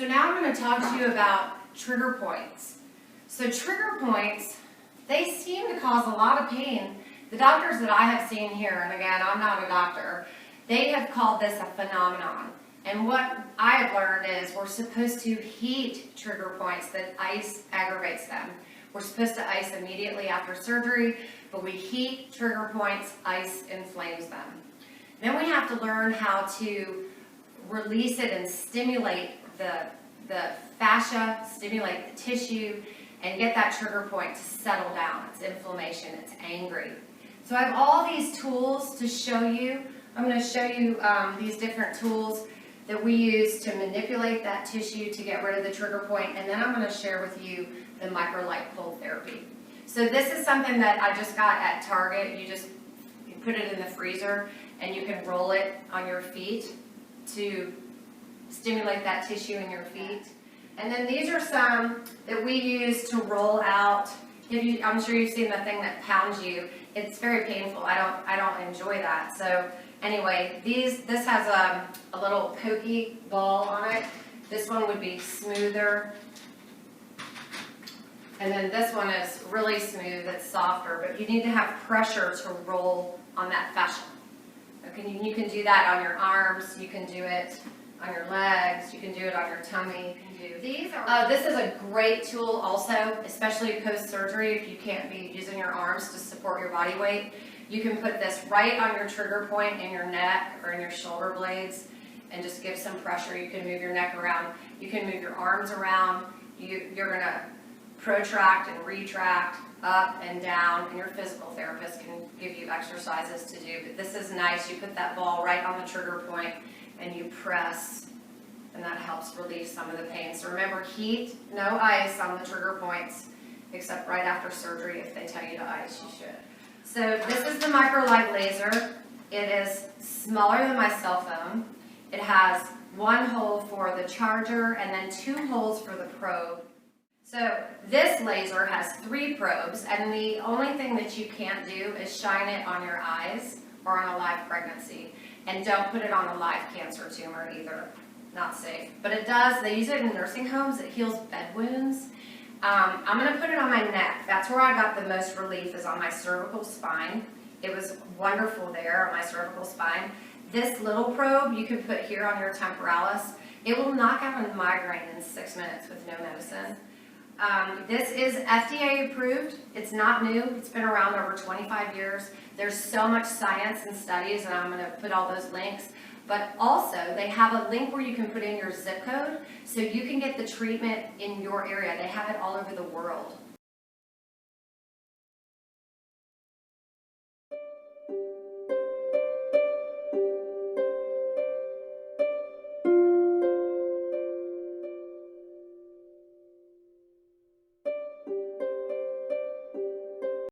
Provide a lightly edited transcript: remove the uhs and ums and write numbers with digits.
So now I'm going to talk to you about trigger points. So trigger points, they seem to cause a lot of pain. The doctors that I have seen here, and again, I'm not a doctor, they have called this a phenomenon. And what I have learned is we're supposed to heat trigger points, that ice aggravates them. We're supposed to ice immediately after surgery, but we heat trigger points, ice inflames them. Then we have to learn how to release it and stimulate the fascia, stimulate the tissue, and get that trigger point to settle down. It's inflammation, it's angry. So I have all these tools to show you. I'm going to show you these different tools that we use to manipulate that tissue to get rid of the trigger point, and then I'm going to share with you the Microlight cold therapy. So this is something that I just got at Target. You put it in the freezer and you can roll it on your feet to stimulate that tissue in your feet. And then these are some that we use to roll out. I'm sure you've seen the thing that pounds you. It's very painful. I don't enjoy that. So anyway, this has a little pokey ball on it. This one would be smoother. And then this one is really smooth, it's softer, but you need to have pressure to roll on that fascia. Okay, you can do that on your arms, you can do it on your legs, you can do it on your tummy. This is a great tool also, especially post-surgery if you can't be using your arms to support your body weight. You can put this right on your trigger point in your neck or in your shoulder blades and just give some pressure. You can move your neck around, you can move your arms around, you're going to protract and retract up and down, and your physical therapist can give you exercises to do. But this is nice. You put that ball right on the trigger point and you press, and that helps relieve some of the pain. So remember, heat, no ice on the trigger points, except right after surgery. If they tell you to ice, you should. So this is the Microlight laser. It is smaller than my cell phone. It has one hole for the charger and then 2 holes for the probe. So this laser has 3 probes, and the only thing that you can't do is shine it on your eyes or on a live pregnancy. And don't put it on a live cancer tumor either. Not safe. But it does, they use it in nursing homes. It heals bed wounds. I'm going to put it on my neck. That's where I got the most relief, is on my cervical spine. It was wonderful there on my cervical spine. This little probe you can put here on your temporalis. It will knock out a migraine in 6 minutes with no medicine. This is FDA approved. It's not new. It's been around over 25 years. There's so much science and studies, and I'm going to put all those links. But also, they have a link where you can put in your zip code so you can get the treatment in your area. They have it all over the world.